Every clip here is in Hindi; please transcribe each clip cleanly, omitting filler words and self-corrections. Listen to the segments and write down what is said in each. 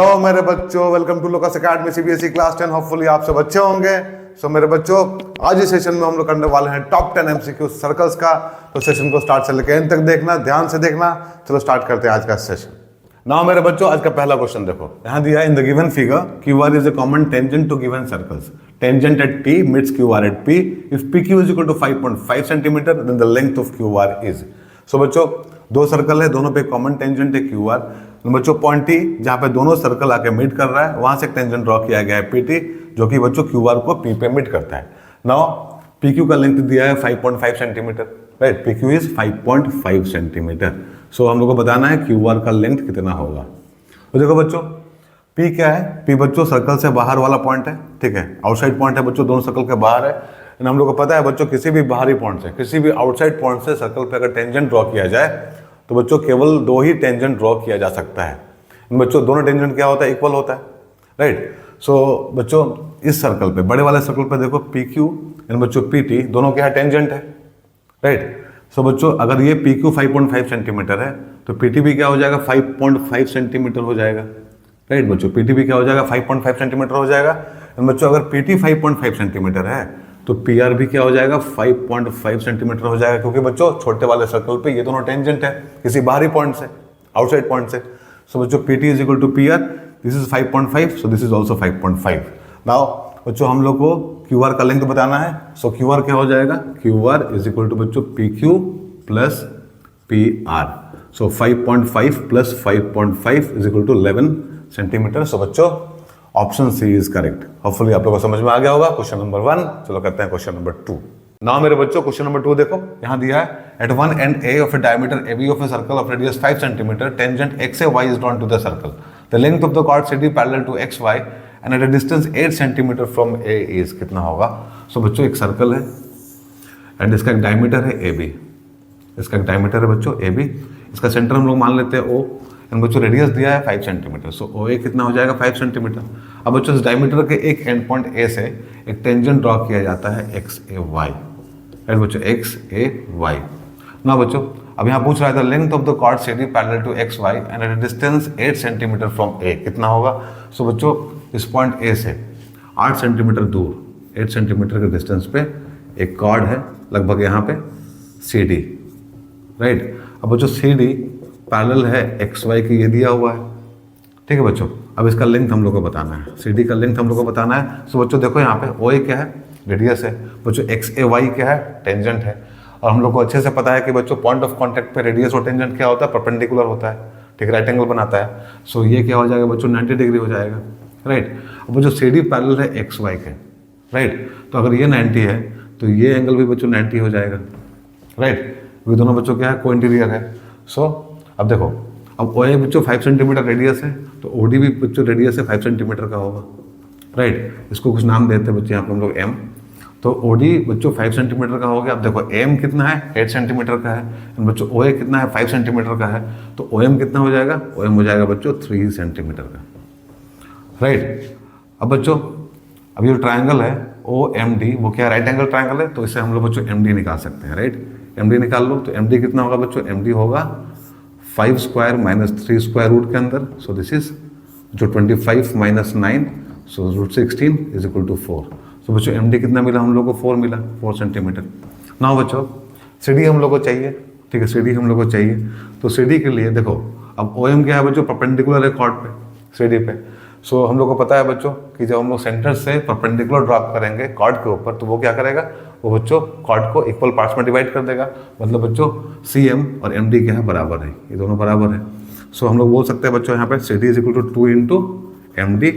हेलो मेरे बच्चों, welcome to Locus Academy CBSE class 10। Hopefully आप सब अच्छे होंगे। सो मेरे बच्चों, आज इस सेशन में हम लोग करने वाले हैं टॉप 10 एमसीक्यू सर्कल्स का। तो सेशन को स्टार्ट से लेकर एंड तक देखना, ध्यान से देखना। चलो स्टार्ट करते हैं आज का सेशन। नाउ मेरे बच्चों, आज का पहला क्वेश्चन देखो, यहाँ दिया है in the given figure QR is a common tangent to given circles. Tangent at T meets QR at P if PQ is equal to 5.5 centimetre then the length of QR is। सो बच्चों, दो सर्कल है, दोनों पे कॉमन टेंजेंट है QR। बच्चों पॉइंट T जहाँ पे दोनों सर्कल आके मीट कर रहा है, वहां से एक टेंजेंट ड्रॉ किया गया है PT, जो कि बच्चों QR को P पे मीट करता है। नाउ PQ का लेंथ दिया है 5.5 centimetre, right. PQ is 5.5 centimetre. So हम लोग को बताना है QR का लेंथ कितना होगा। तो देखो बच्चों, P क्या है? P बच्चों सर्कल से बाहर वाला पॉइंट है, ठीक है, आउटसाइड पॉइंट है बच्चों, दोनों सर्कल के बाहर है। हम लोग को पता है बच्चों, किसी भी बाहरी पॉइंट से, किसी भी आउटसाइड पॉइंट से सर्कल पे अगर टेंजेंट ड्रॉ किया जाए तो बच्चों केवल दो ही टेंजेंट ड्रॉ किया जा सकता है। बच्चों दोनों टेंजेंट क्या होता है? इक्वल होता है, राइट। सो बच्चों इस सर्कल पे, बड़े वाले सर्कल पे देखो PQ एंड बच्चों PT दोनों क्या है? टेंजेंट है, राइट। सो बच्चों अगर ये PQ 5.5 सेंटीमीटर है तो PT भी क्या हो जाएगा? 5.5 सेंटीमीटर हो जाएगा, राइट। बच्चों PT भी क्या हो जाएगा? 5.5 सेंटीमीटर हो जाएगा। बच्चों अगर PT 5.5 सेंटीमीटर है तो PR भी क्या हो जाएगा? 5.5 सेंटीमीटर हो जाएगा, क्योंकि बच्चों छोटे वाले सर्कल पे ये दोनों टेंजेंट है किसी बाहरी पॉइंट से, आउटसाइड पॉइंट से। सो बच्चों PT is equal to PR, this is 5.5, so this is also 5.5। Now बच्चों हम लोग को QR का लेंथ बताना है। सो QR क्या हो जाएगा? QR इज इक्वल टू बच्चों PQ प्लस PR। सो 5.5 plus 5.5 is equal to 11 centimetre. So बच्चों option C is correct. Hopefully आप लोगों को समझ में आ गया होगा क्वेश्चन नंबर 1। चलो करते हैं क्वेश्चन नंबर 2। नाउ मेरे बच्चों क्वेश्चन नंबर 2 देखो, यहाँ दिया है at one end A of a diameter AB of a circle of radius 5 centimetre tangent XAY is drawn to the circle. The length of the chord CD parallel to XY and at a distance 8 centimetre from A is कितना होगा? सो बच्चों एक सर्कल है एंड इसका एक डायमीटर है AB, इसका एक डायमीटर है बच्चों AB, इसका सेंटर हम लोग मान लेते हैं O एंड बच्चों रेडियस दिया है 5 सेंटीमीटर। सो OA कितना हो जाएगा? 5 सेंटीमीटर। अब बच्चों इस डायमीटर के एक एंड पॉइंट A से एक टेंजेंट ड्रॉ किया जाता है XAY, राइट बच्चों, XAY। ना बच्चों अब यहाँ पूछ रहा था length of the chord CD parallel to XY and at a distance 8 centimetre from A कितना होगा? सो बच्चों इस पॉइंट A से 8 सेंटीमीटर दूर, 8 सेंटीमीटर के डिस्टेंस पे एक कॉर्ड है लगभग यहाँ पे CD, राइट। अब बच्चों CD पैरेलल है XY की, ये दिया हुआ है, ठीक है बच्चों। अब इसका लेंथ हम लोग को बताना है, CD का लेंथ हम लोग को बताना है। सो बच्चों देखो यहाँ पे OA क्या है? रेडियस है बच्चों, XAY क्या है? टेंजेंट है। और हम लोग को अच्छे से पता है कि बच्चों पॉइंट ऑफ कांटेक्ट पे रेडियस और टेंजेंट क्या होता है? परपेंडिकुलर होता है, ठीक, राइट एंगल बनाता है। सो ये क्या हो जाएगा बच्चों? 90 डिग्री हो जाएगा, राइट। अब बच्चों CD पैरेलल है XY के, राइट। तो अगर ये 90 है तो ये एंगल भी बच्चों 90 हो जाएगा, राइट। ये दोनों बच्चों क्या है? को इंटीरियर है। सो अब देखो, अब OA बच्चों 5 सेंटीमीटर रेडियस है तो OD भी बच्चों रेडियस है 5 सेंटीमीटर का होगा, राइट। इसको कुछ नाम देते हैं बच्चे यहाँ पे हम लोग M। तो OD बच्चों 5 सेंटीमीटर का हो गया। अब देखो M कितना है? 8 सेंटीमीटर का है। बच्चों OA कितना है? 5 सेंटीमीटर का है। तो OM कितना हो जाएगा? OM हो जाएगा बच्चों 3 सेंटीमीटर का, राइट। अब बच्चों अब ये ट्राइंगल है OMD, वो क्या राइट एंगल ट्राइंगल है, तो इससे हम लोग बच्चों MD निकाल सकते हैं, राइट। MD निकाल लो तो MD कितना होगा बच्चों? MD होगा 5 स्क्वायर माइनस 3 स्क्वायर रूट के अंदर। सो दिस इज जो 25 minus 9, so root 16 is equal to 4। So बच्चों MD कितना मिला हम लोग को? 4 मिला, 4 सेंटीमीटर। नाउ बच्चों CD हम लोग को चाहिए, ठीक है, CD हम लोग को चाहिए। तो CD के लिए देखो, अब OM क्या है बच्चों? परपेंडिकुलर है कॉर्ड पे, CD पे। सो हम लोग को पता है बच्चों कि जब हम लोग सेंटर से परपेंडिकुलर ड्रॉप करेंगे कॉर्ड के ऊपर तो वो क्या करेगा? वो बच्चों कॉर्ड को इक्वल पार्ट्स में डिवाइड कर देगा। मतलब बच्चों CM और MD क्या है? बराबर है, ये दोनों बराबर है। सो हम लोग बोल सकते हैं बच्चों यहाँ पे CD is equal to 2 into MD।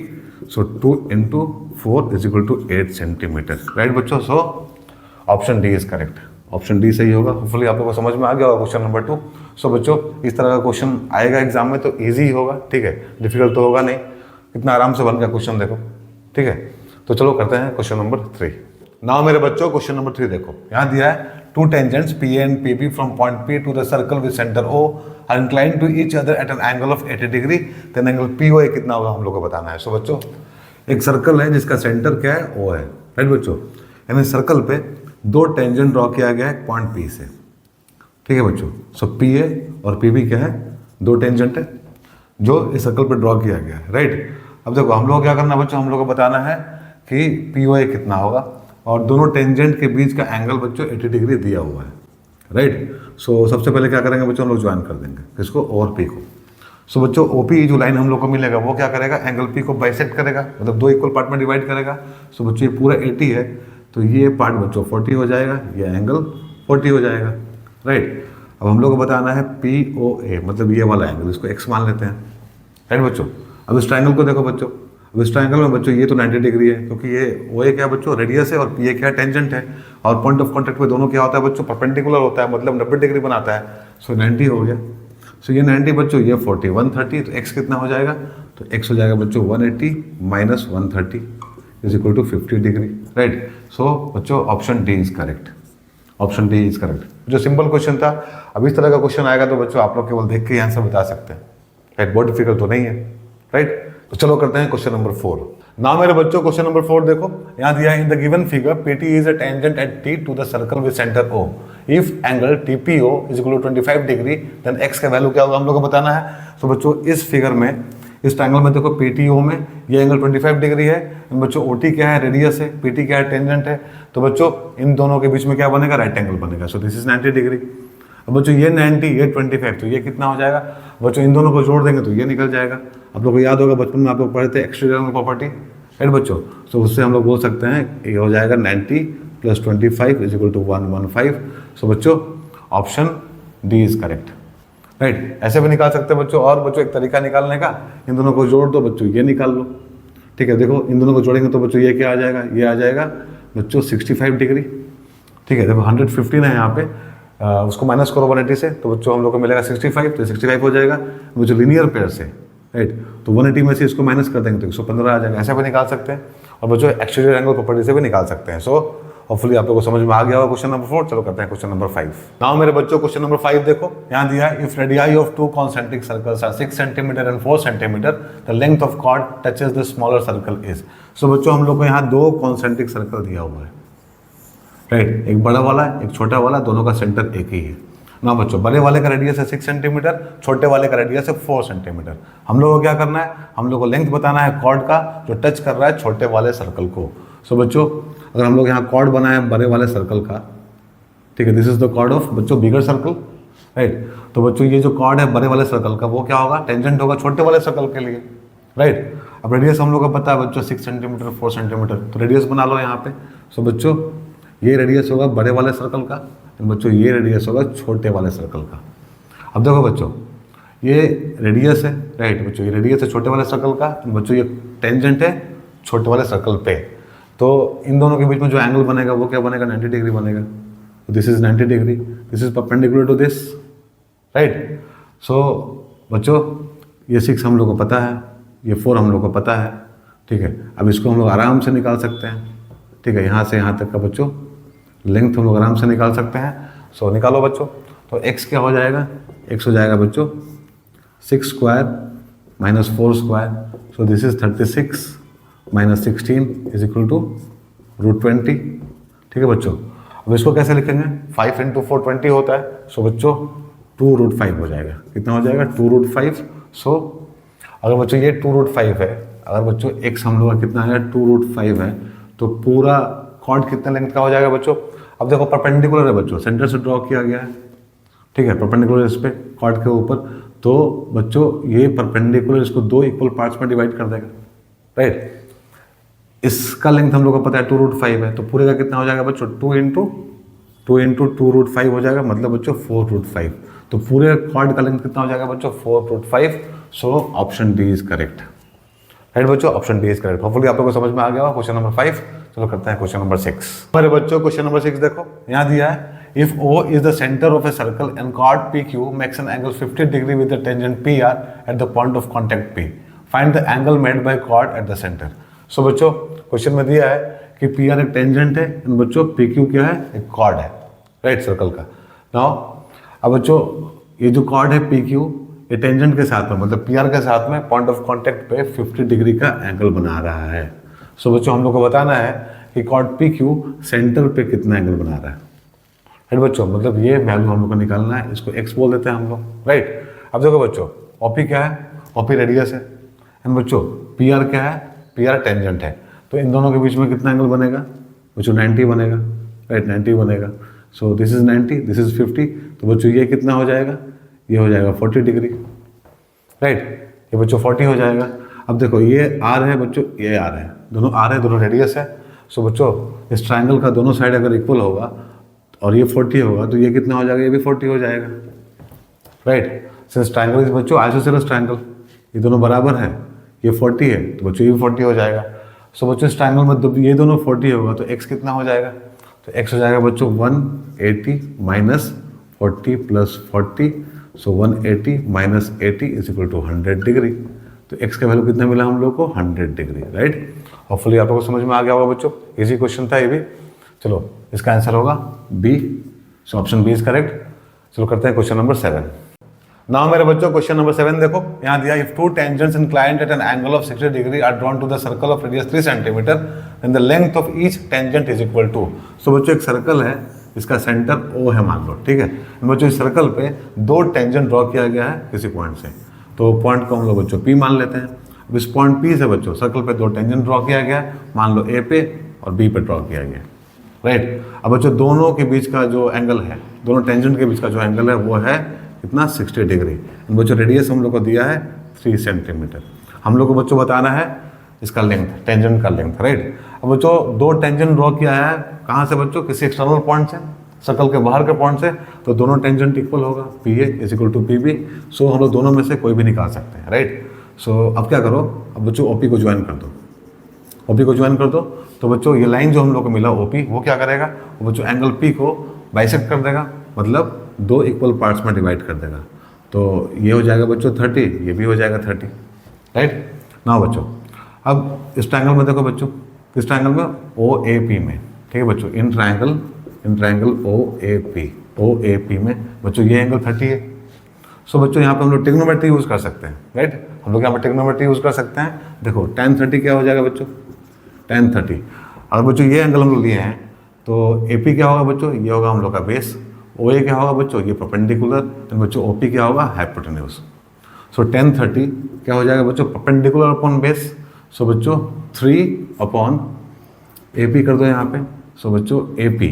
So 2 into 4 is equal to 8 centimetre, right बच्चों। So option D is correct, option D सही होगा। होपफुली आप लोग को समझ में आ गया होगा क्वेश्चन नंबर 2। सो बच्चों इस तरह का क्वेश्चन आएगा एग्जाम में तो ईजी होगा, ठीक है, डिफिकल्ट तो होगा नहीं। कितना आराम से बन गया क्वेश्चन देखो, ठीक है। तो चलो करते हैं क्वेश्चन नंबर 3। नाउ मेरे बच्चों क्वेश्चन नंबर 3 देखो, यहाँ दिया है two tangents PA and PB from point P to the circle with centre O are inclined to each other at an angle of 80 degree, then angle POA कितना होगा हम लोग को बताना है। सो बच्चों एक सर्कल है जिसका सेंटर क्या है? O है, राइट बच्चों। यानी सर्कल पे दो टेंजेंट ड्रॉ किया गया है पॉइंट P से, ठीक है बच्चों। सो PA और PB क्या है? दो टेंजेंट है। जो इस सर्कल पे ड्रॉ किया गया है, राइट। अब देखो हम लोग क्या करना है बच्चों, हम लोग को बताना है कि POA कितना होगा और दोनं टेंजेंट के बीच का एंगल बच्चों 80 डिग्री दिया हुआ है, राइट। सो सबसे पहले क्या करेंगे बच्चों, हम लोग ज्वाइन कर देंगे किसको, और P को। सो बच्चों OP जो लाइन हम लोग को मिलेगा वो क्या करेगा, एंगल P को बाइसेक्ट करेगा, मतलब दो इक्वल पार्ट में डिवाइड करेगा। सो बच्चों ये पूरा 80 है तो ये पार्ट बच्चों 40 हो जाएगा, ये एंगल 40 हो जाएगा, राइट। अब हम लोग को बताना है POA, मतलब ये वाला एंगल, इसको x मान लेते हैं, राइट बच्चों। अब इस ट्राइंगल को देखो बच्चों, अब इस ट्राइंगल में बच्चों ये तो 90 डिग्री है क्योंकि ये OA क्या बच्चों, रेडियस है, और PA क्या टेंजेंट है, और पॉइंट ऑफ कॉन्टैक्ट पे दोनों क्या होता है बच्चों, परपेंडिकुलर होता है, मतलब 90 डिग्री बनाता है। सो 90 हो गया। सो ये 90 बच्चों, ये 40, 130, तो x कितना हो जाएगा, तो x हो जाएगा बच्चों 180 minus 130 is equal to 50 degree, right. So बच्चों option D is correct, option D is correct. जो सिंपल क्वेश्चन था, अब इस तरह का क्वेश्चन आएगा तो बच्चों आप लोग केवल देख के ही आंसर बता सकते हैं, राइट, बहुत डिफिकल्ट तो नहीं है, राइट। तो चलो करते हैं क्वेश्चन नंबर 4। नाउ मेरे बच्चों क्वेश्चन नंबर 4 देखो, यहाँ दिया है in the given figure PT is a tangent at T to the circle with centre O। If angle TPO is equal to 25 degree then x का वैल्यू क्या होगा, हम लोग को बताना है। तो बच्चों इस फिगर में, इस ट्रायंगल में देखो PTO में ये एंगल 25 डिग्री है, बच्चों OT क्या है, रेडियस है, PT क्या है, टेंजेंट है। तो बच्चों इन दोनों के बीच में क्या बनेगा, राइट एंगल बनेगा। सो दिस इज 90 डिग्री। अब बच्चों ये 90, ये 25, तो ये कितना हो जाएगा बच्चों, इन दोनों को जोड़ देंगे तो ये निकल जाएगा। आप लोग को याद होगा बचपन में आप लोग पढ़े थे एक्सटीरियर एंगल प्रॉपर्टी, राइट बच्चों। तो उससे हम लोग बोल सकते हैं ये हो जाएगा 90 प्लस 25 इज इक्वल टू 115। सो बच्चों option D is correct, right. ऐसे भी निकाल सकते हैं बच्चों। और बच्चों एक तरीका निकालने का, इन दोनों को जोड़ दो बच्चों, ये निकाल लो, ठीक है। देखो इन दोनों को जोड़ेंगे तो बच्चों ये क्या आ जाएगा, ये आ जाएगा बच्चों 65 डिग्री, ठीक है। देखो 115 है यहाँ पे, उसको माइनस करो 180 से, तो बच्चों हम लोग को मिलेगा 65, तो 65 हो जाएगा बच्चों लीनियर पेयर से, राइट। तो 180 में से इसको माइनस कर देंगे तो 115 आ जाएगा। ऐसा भी निकाल सकते हैं, और बच्चों एक्सटीरियर एंगल प्रॉपर्टी से भी निकाल सकते हैं। सो होपफुली आप लोगों को समझ में आ गया होगा क्वेश्चन नंबर 4। चलो करते हैं क्वेश्चन नंबर 5। नाउ मेरे बच्चों क्वेश्चन नंबर 5 देखो, यहाँ दिया है if radii of two concentric circles are 6 centimetre and 4 centimetre the length of chord touches the smaller circle is. So बच्चों हम लोग को यहाँ दो कॉन्सेंट्रिक सर्कल दिया हुआ है, राइट। एक बड़ा वाला एक छोटा वाला, दोनों का सेंटर एक ही है ना बच्चों। बड़े वाले का रेडियस है 6 सेंटीमीटर, छोटे वाले का रेडियस है 4 सेंटीमीटर। हम लोग को क्या करना है, हम लोग को लेंथ बताना है कॉर्ड का जो टच कर रहा है छोटे वाले सर्कल को। सो बच्चों अगर हम लोग यहाँ कॉर्ड बनाए बड़े वाले सर्कल का, ठीक है, this is the chord of बच्चों बिगर सर्कल, राइट। तो बच्चों ये जो कॉर्ड है बड़े वाले सर्कल का वो क्या होगा, टेंजेंट होगा छोटे वाले सर्कल के लिए, राइट। अब रेडियस हम लोग को पता है बच्चों 6 सेंटीमीटर 4 सेंटीमीटर, तो रेडियस बना लो यहाँ पे। सो बच्चों ये रेडियस होगा बड़े वाले सर्कल का, बच्चों ये रेडियस होगा छोटे वाले सर्कल का। अब देखो बच्चों ये रेडियस है, राइट बच्चों, ये रेडियस है छोटे वाले सर्कल का, बच्चों ये टेंजेंट है छोटे वाले सर्कल पे। तो इन दोनों के बीच में जो एंगल बनेगा वो क्या बनेगा, 90 डिग्री बनेगा। This is 90 degree, this is perpendicular to this, right. So बच्चों ये 6 हम लोग को पता है, ये 4 हम लोग को पता है, ठीक है। अब इसको हम लोग आराम से निकाल सकते हैं, ठीक है। यहाँ से यहाँ तक का बच्चों लेंथ हम लोग आराम से निकाल सकते हैं। सो निकालो बच्चों, तो x क्या हो जाएगा, x हो जाएगा बच्चों 6 square minus 4 square. So this is 36 minus 16 is equal to √20, ठीक है बच्चों। अब इसको कैसे लिखेंगे, 5 इंटू 4 20 होता है। सो बच्चों 2√5 हो जाएगा, कितना हो जाएगा 2√5। सो अगर बच्चों ये 2√5 है, अगर बच्चों x हम लोग का कितना है 2√5 है, तो पूरा कॉर्ड कितने लेंथ का हो जाएगा बच्चों। अब देखो परपेंडिकुलर है बच्चों, सेंटर से ड्रॉ किया गया है, ठीक है, परपेंडिकुलर इस पे कॉर्ड के ऊपर। तो बच्चों ये परपेंडिकुलर इसको 2 इक्वल पार्ट्स में डिवाइड कर देगा, राइट। इसका लेंथ हम लोग को पता है 2√5 है, तो पूरे का कितना हो जाएगा बच्चों 2 इंटू 2√5 हो जाएगा, मतलब बच्चों 4√5। तो पूरे कॉर्ड का लेंथ कितना हो जाएगा बच्चों 4√5। So option D is correct, right बच्चों, option D is correct. Hopefully आप लोगों को समझ में आ गया होगा क्वेश्चन नंबर 5। चलो करते हैं क्वेश्चन नंबर 6। हमारे बच्चों क्वेश्चन नंबर 6 देखो, यहाँ दिया है if O is the center of a circle and chord PQ makes an angle 50 degree with the tangent PR at the point of contact P. Find the angle made by chord at the center. So बच्चों क्वेश्चन में दिया है कि PR एक टेंजेंट है, बच्चों PQ क्या है, एक कॉर्ड है, राइट, सर्कल का। नाउ अब बच्चों ये जो कॉर्ड है PQ ये टेंजेंट के साथ में, मतलब PR के साथ में पॉइंट ऑफ कॉन्टेक्ट पे 50 डिग्री का एंगल बना रहा है। सो बच्चों हम लोग को बताना है कि कॉर्ड PQ सेंटर पे कितना एंगल बना रहा है, राइट बच्चों। मतलब ये वैल्यू हम लोग को निकालना है, इसको x बोल देते हैं हम लोग, राइट। अब देखो बच्चों OP क्या है, ओपी रेडियस है एंड बच्चों पी आर क्या है, पी आर टेंजेंट है। तो इन दोनों के बीच में कितना एंगल बनेगा बच्चों, 90 बनेगा, राइट 90 बनेगा। सो दिस इज 90, दिस इज 50, तो बच्चों ये कितना हो जाएगा, ये हो जाएगा 40 डिग्री, राइट। ये बच्चों 40 हो जाएगा। अब देखो ये आर है बच्चों, ये आर है, दोनों आर है, दोनों रेडियस है। सो बच्चों इस ट्राइंगल का दोनों साइड अगर इक्वल होगा और ये 40 होगा तो ये कितना हो जाएगा, ये भी 40 हो जाएगा, राइट। सिंस ट्राइंगल इज बच्चों आइसोसेलेस ट्राइंगल, ये दोनों बराबर है, ये 40 है तो बच्चों ये भी 40 हो जाएगा। सो बच्चों इस ट्राइंगल में जब ये दोनों 40 होगा तो x कितना हो जाएगा, तो x हो जाएगा बच्चों 180 minus 40 plus 40, so 180 minus 80 is equal to 100 degree. तो x का वैल्यू कितना मिला हम लोग को, 100 डिग्री, राइट। होपफुली आप लोगों को समझ में आ गया होगा बच्चों, इजी क्वेश्चन था ये भी। चलो इसका आंसर होगा B, so option B is correct. चलो करते हैं क्वेश्चन नंबर 7। नाउ मेरे बच्चों क्वेश्चन नंबर 7 देखो, यहाँ दिया if two tangents inclined at an angle of 60 degree are drawn to the circle of radius 3 centimetre then the length of each tangent is equal to. So बच्चों एक सर्कल है, इसका सेंटर ओ है मान लो, ठीक है। बच्चों इस सर्कल पे दो टेंजेंट ड्रॉ किया गया है किसी पॉइंट से, तो पॉइंट को हम लोग बच्चों पी मान लेते हैं। अब इस पॉइंट पी से बच्चों सर्कल पे दो टेंजेंट ड्रॉ किया गया है, मान लो ए पे और बी पे ड्रॉ किया गया, राइट। अब बच्चों दोनों के बीच का जो एंगल है, दोनों टेंजेंट के बीच का जो एंगल है वो है कितना, 60 डिग्री। बच्चों रेडियस हम लोग को दिया है 3 सेंटीमीटर। हम लोग को बच्चों बताना है इसका लेंथ, टेंजेंट का लेंथ, राइट। अब बच्चों दो टेंजेंट ड्रॉ किया है कहाँ से बच्चों, किसी एक्सटर्नल पॉइंट से, सर्कल के बाहर के पॉइंट से, तो दोनों टेंजेंट इक्वल होगा, P A is equal to P B. So हम लोग दोनों में से कोई भी निकाल सकते हैं, राइट। सो अब क्या करो, अब बच्चों ओपी को ज्वाइन कर दो, ओपी को ज्वाइन कर दो। तो बच्चों ये लाइन जो हम लोग को मिला ओपी, वो क्या करेगा, वो बच्चों एंगल पी को बाइसेक्ट कर देगा, मतलब दो इक्वल पार्ट्स में डिवाइड कर देगा। तो ये हो जाएगा बच्चों 30, ये भी हो जाएगा 30, राइट। ना बच्चों अब इस ट्रायंगल में देखो बच्चों, इस ट्रायंगल में ओ ए पी में, ठीक है बच्चों, in triangle O A P में बच्चों ये एंगल 30 है। सो बच्चों यहाँ पे हम लोग ट्रिग्नोमेट्री यूज़ कर सकते हैं, राइट। हम लोग यहाँ पे ट्रिग्नोमेट्री यूज़ कर सकते हैं। देखो tan 30 क्या हो जाएगा बच्चों, tan 30। अगर बच्चों ये एंगल हम लोग लिए हैं तो ए पी क्या होगा बच्चों, ये होगा हम लोग का बेस, ओ ए क्या होगा बच्चों, ये परपेंडिकुलर, तो बच्चों ओ पी क्या होगा, हाइपोटेन्यूज। सो tan 30 क्या हो जाएगा बच्चों, परपेंडिकुलर अपॉन बेस। सो बच्चों 3 अपॉन ए पी कर दो यहाँ पे। सो बच्चों ए पी,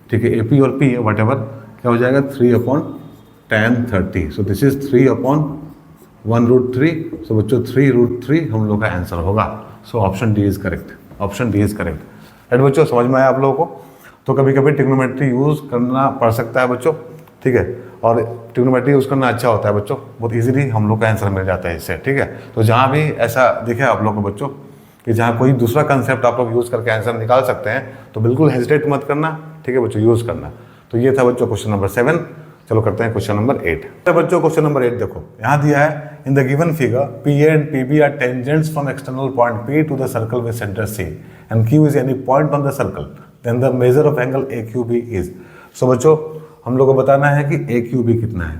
ठीक है, ए पी और पी वट एवर क्या हो जाएगा, 3 upon tan 30। So this is 3 upon 1√3। सो बच्चों 3√3 हम लोग का आंसर होगा। सो option D is correct, option D is correct, right बच्चों। समझ में आया आप लोगों को। तो कभी कभी ट्रिग्नोमेट्री यूज़ करना पड़ सकता है बच्चों, ठीक है, और ट्रिग्नोमेट्री यूज़ करना अच्छा होता है बच्चों, बहुत इजीली हम लोग का आंसर मिल जाता है इससे, ठीक है। तो जहाँ भी ऐसा दिखे आप लोग को बच्चों कि जहाँ कोई दूसरा कंसेप्ट आप लोग यूज़ करके आंसर निकाल सकते हैं, तो बिल्कुल हेजिटेट मत करना, ठीक है बच्चों, यूज़ करना। तो ये था बच्चों क्वेश्चन नंबर 7। चलो करते हैं क्वेश्चन नंबर 8। तो बच्चों क्वेश्चन नंबर 8 देखो, यहाँ दिया है in the given figure P A and P B are tangents from external point P to the circle with centre C and Q is any point on the circle then the measure of angle A Q B is. So बच्चों हम लोग को बताना है कि ए क्यू बी कितना है,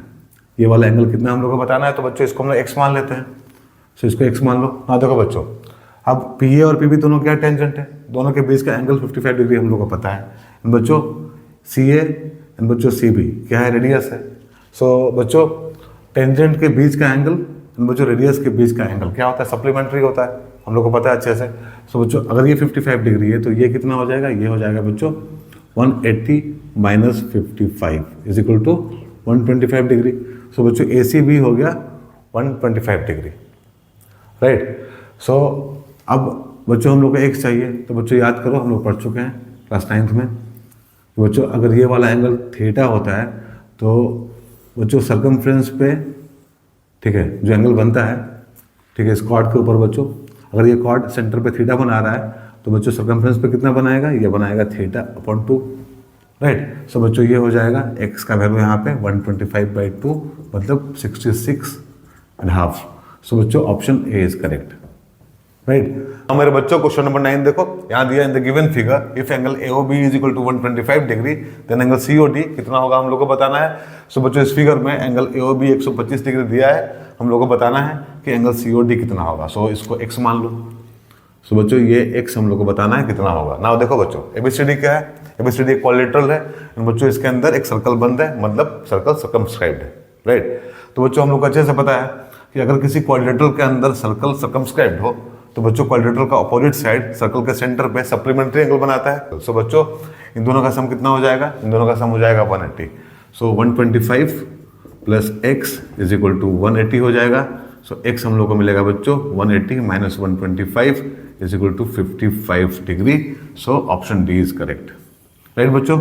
ये वाला एंगल कितना हम लोग को बताना है। तो बच्चों इसको हम लोग एक्स मान लेते हैं। सो इसको एक्स मान लो। हाँ देखो बच्चों, अब पी ए और पी बी दोनों क्या टेंजेंट है, दोनों के बीच का एंगल 55 डिग्री हम लोग को पता है। बच्चों सी ए एंड बच्चों सी बी क्या है, रेडियस है। सो बच्चों टेंजेंट के बीच का एंगल बच्चों रेडियस के बीच का एंगल क्या होता है, सप्लीमेंट्री होता है, हम लोग को पता है अच्छे से। सो बच्चों अगर ये 55 डिग्री है तो ये कितना हो जाएगा, ये हो जाएगा बच्चों 180 minus 55 is equal to 125 degree. So बच्चों ए सी बी हो गया 125 डिग्री, राइट। सो अब बच्चों हम लोग को एक्स चाहिए, तो बच्चों याद करो हम लोग पढ़ चुके हैं क्लास 9th में। तो बच्चों अगर ये वाला एंगल थीटा होता है तो बच्चों सर्कमफ्रेंस पे, ठीक है, जो एंगल बनता है, ठीक है, इस कॉर्ड के ऊपर बच्चों अगर ये कॉर्ड सेंटर पे थीटा बना रहा है तो बच्चों सर्कमफ्रेंस पे कितना बनाएगा, ये बनाएगा थीटा अपॉन 2, राइट। सो बच्चों ये हो जाएगा एक्स का वैल्यू यहाँ पे 125/2 मतलब 66.5। सो बच्चों option A is correct, right. मेरे बच्चों क्वेश्चन नंबर 9 देखो, यहाँ दिया in the given figure if angle AOB is equal to 125 degree then angle COD कितना होगा हम लोग को बताना है। सो बच्चों इस फिगर में एंगल एओबी 125 डिग्री दिया है, हम लोग को बताना है कि एंगल सीओडी कितना होगा। सो इसको एक्स मान लो। सो बच्चों ये एक्स हम लोग को बताना है कितना होगा। ना देखो बच्चों एबीसीडी क्या है, एबीसीडी एक क्वाड्रिलेटरल है बच्चों, इसके अंदर एक सर्कल बंद है, मतलब सर्कल सर्कमस्क्राइब्ड है, राइट। तो बच्चों हम लोग को अच्छे से पता है कि अगर किसी क्वाड्रिलेटरल के अंदर सर्कल सर्कमस्क्राइब्ड हो तो बच्चों क्वाड्रिलेटरल का अपोजिट साइड सर्कल के सेंटर पे सप्लीमेंट्री एंगल बनाता है। सो बच्चों इन दोनों का सम कितना हो जाएगा, इन दोनों का सम हो जाएगा 180। So 125 plus X is equal to 180 हो जाएगा। सो एक्स हम लोग को मिलेगा बच्चों 180 minus 125 is equal to 55 degree. So option D is correct. Right बच्चों,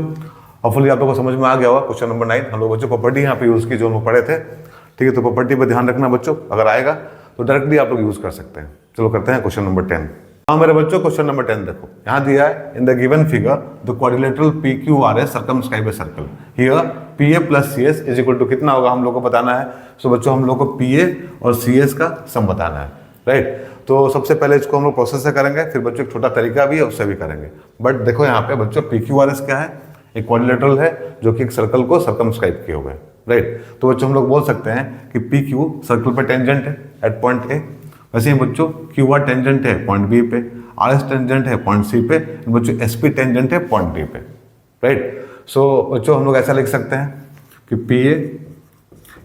होपफुली आप लोगों को समझ में आ गया होगा। क्वेश्चन नंबर 9 हम लोग बच्चों प्रॉपर्टी यहाँ पे यूज़ की जो हम लोग पढ़े थे, ठीक है। तो प्रॉपर्टी पे ध्यान रखना बच्चों, अगर आएगा तो डायरेक्टली आप लोग यूज़ कर सकते हैं। चलो करते हैं क्वेश्चन नंबर 10। हाँ मेरे बच्चों क्वेश्चन नंबर 10 देखो, यहाँ दिया है in the given figure the quadrilateral PQRS circumscribe a circle here PA plus CS is equal to कितना होगा हम लोग को बताना है। सो बच्चों हम लोग को PA और CS का सम बताना है। राइट, तो सबसे पहले इसको हम लोग प्रोसेस से करेंगे, फिर बच्चों एक छोटा तरीका भी है उससे भी करेंगे। बट देखो यहाँ पे बच्चों PQRS क्या है, एक क्वाड्रिलेटरल है जो कि एक सर्कल को सर्कमस्क्राइब किए हुए हैं। राइट, तो बच्चों हम लोग बोल सकते हैं कि PQ सर्कल पे टेंजेंट है एट पॉइंट A, वैसे ही बच्चों QR टेंजेंट है पॉइंट B पे, RS टेंजेंट है पॉइंट C पे, बच्चों SP टेंजेंट है पॉइंट D पे। राइट, सो बच्चों हम लोग ऐसा लिख सकते हैं कि PA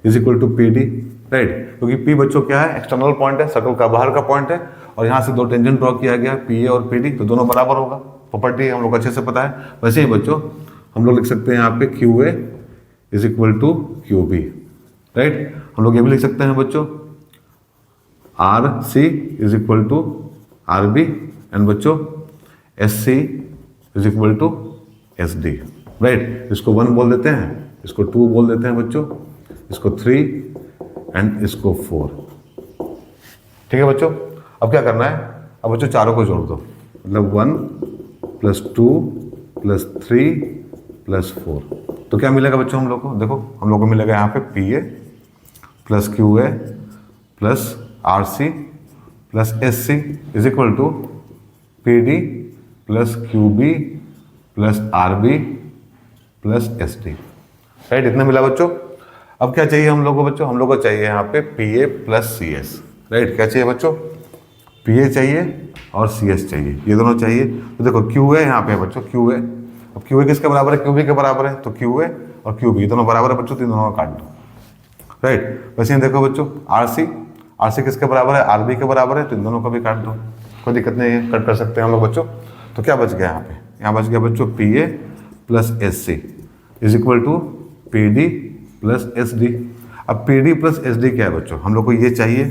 is equal to PD। Right, क्योंकि P बच्चों क्या है, एक्सटर्नल पॉइंट है, सर्कल का बाहर का पॉइंट है, और यहाँ से दो टेंजेंट ड्रॉ किया गया PA और PD, तो दोनों बराबर होगा। प्रॉपर्टी हम लोग अच्छे से पता है। वैसे ही बच्चों हम लोग लिख सकते हैं यहाँ पे QA is equal to QB। Right, हम लोग ये भी लिख सकते हैं बच्चों RC is equal to RB and बच्चों SC is equal to SD। Right, इसको 1 बोल देते हैं, इसको 2 बोल देते हैं बच्चों, इसको 3 एंड इसको 4। ठीक है बच्चों, अब क्या करना है, अब बच्चों चारों को जोड़ दो, मतलब 1 प्लस 2 प्लस 3 प्लस 4। तो क्या मिलेगा बच्चों हम लोग को, देखो हम लोग को मिलेगा यहाँ पे PA plus QA plus RC plus SC is equal to PD plus QB plus RB plus SD। Right, इतना मिला बच्चों। अब क्या चाहिए हम लोग को बच्चों, हम लोग को चाहिए यहाँ पे PA प्लस CS। राइट, क्या चाहिए बच्चों, PA चाहिए और CS चाहिए, ये दोनों चाहिए। तो देखो QA यहाँ पे है बच्चों, QA, अब QA किसके बराबर है, QB के बराबर है, तो QA और QB दोनों बराबर है बच्चों, तो इन दोनों को काट दो। राइट, वैसे ही देखो बच्चों RC किसके बराबर है, RB के बराबर है, तो इन दोनों को भी काट दो, कोई दिक्कत नहीं है, कट कर सकते हैं हम लोग बच्चों। तो क्या बच गया यहाँ पे, यहाँ बच गया बच्चों PA plus SC is equal to PD plus SD। अब PD प्लस SD क्या है बच्चों, हम लोग को ये चाहिए,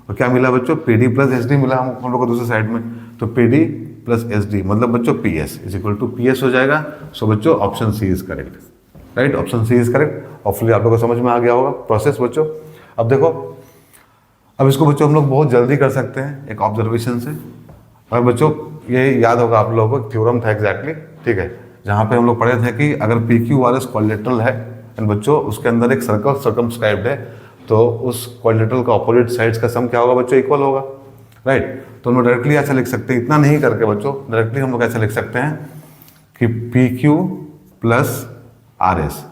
और क्या मिला बच्चों, PD प्लस SD मिला हम लोग को दूसरे साइड में, तो PD प्लस SD मतलब बच्चों PS is equal to PS हो जाएगा। सो बच्चों option C is correct. Right, option C is correct. Hopefully आप लोग को समझ में आ गया होगा प्रोसेस बच्चों। अब देखो, अब इसको बच्चों हम लोग बहुत जल्दी कर सकते हैं एक ऑब्जर्वेशन से। और बच्चों ये याद होगा आप लोगों को, थ्योरम था एग्जैक्टली, ठीक है, जहाँ पे हम लोग पढ़े थे कि अगर PQRS क्वाड्रिलेटरल है एंड बच्चों उसके अंदर एक सर्कल सर्कमस्क्राइब्ड है, तो उस क्वाड्रिलेटरल का अपोजिट साइड्स का सम क्या होगा बच्चों, इक्वल होगा। राइट, तो हम लोग डायरेक्टली ऐसा लिख सकते हैं, इतना नहीं करके बच्चों, डायरेक्टली हम लोग ऐसा लिख सकते हैं कि PQ प्लस RS।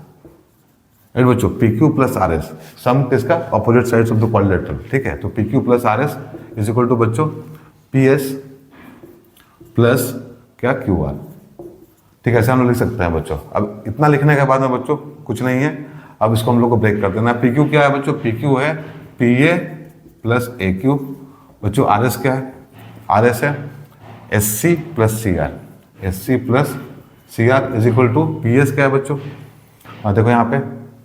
राइट बच्चों, PQ प्लस RS सम किसका, opposite sides of the quadrilateral. ठीक है, तो PQ plus RS is equal to बच्चों PS प्लस क्या QR। ठीक है, ऐसे हम लोग लिख सकते हैं बच्चों। अब इतना लिखने के बाद में बच्चों कुछ नहीं है, अब इसको हम लोग को ब्रेक कर देना है। PQ क्या है बच्चों, PQ है PA प्लस AQ। बच्चों RS क्या है, RS है SC plus CR, SC plus CR is equal to PS क्या है बच्चों, देखो यहाँ पे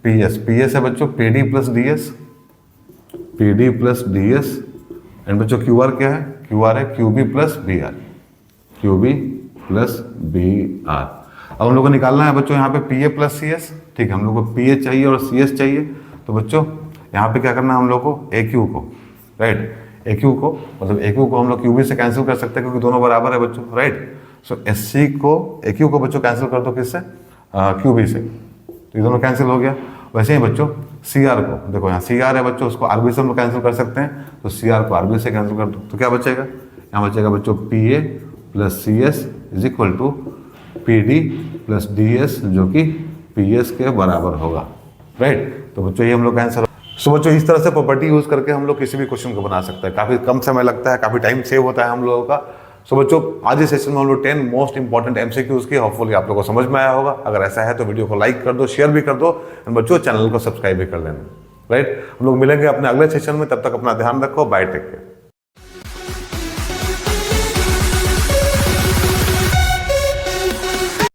PS है बच्चों PD plus DS, PD plus DS and बच्चों QR क्या है, QR है QB plus BR, QB plus BR। अब हम लोग को निकालना है बच्चों यहाँ पे PA प्लस CS। ठीक है, हम लोग को PA चाहिए और CS चाहिए, तो बच्चों यहाँ पे क्या करना है हम लोग को, AQ को, राइट, AQ को मतलब AQ को हम लोग QB से कैंसिल कर सकते हैं क्योंकि दोनों बराबर है बच्चों। राइट, सो SC को AQ को बच्चों कैंसिल कर दो किससे, QB से, तो ये दोनों कैंसिल हो गया। वैसे ही बच्चों CR को, देखो यहाँ CR है बच्चों, उसको RB से हम लोग कैंसिल कर सकते हैं, तो CR को RB से कैंसिल कर दो, तो क्या बचेगा, यहाँ बचेगा बच्चों PA plus CS is equal to PD plus DS जो कि PS के बराबर होगा। राइट, तो बच्चों ये हम लोग का आंसर। सो बच्चों इस तरह से प्रॉपर्टी यूज करके हम लोग किसी भी क्वेश्चन को बना सकते हैं, काफी कम समय लगता है, काफी टाइम सेव होता है हम लोगों का। सो बच्चों आज इस सेशन में हम लोग 10 मोस्ट इंपॉर्टेंट MCQs की, होपफुली आप लोगों को समझ में आया होगा। अगर ऐसा है तो वीडियो को लाइक कर दो, शेयर भी कर दो, एंड बच्चों चैनल को सब्सक्राइब भी कर लेना। राइट, हम लोग मिलेंगे अपने अगले सेशन में, तब तक अपना ध्यान रखो, बाय, टेक केयर।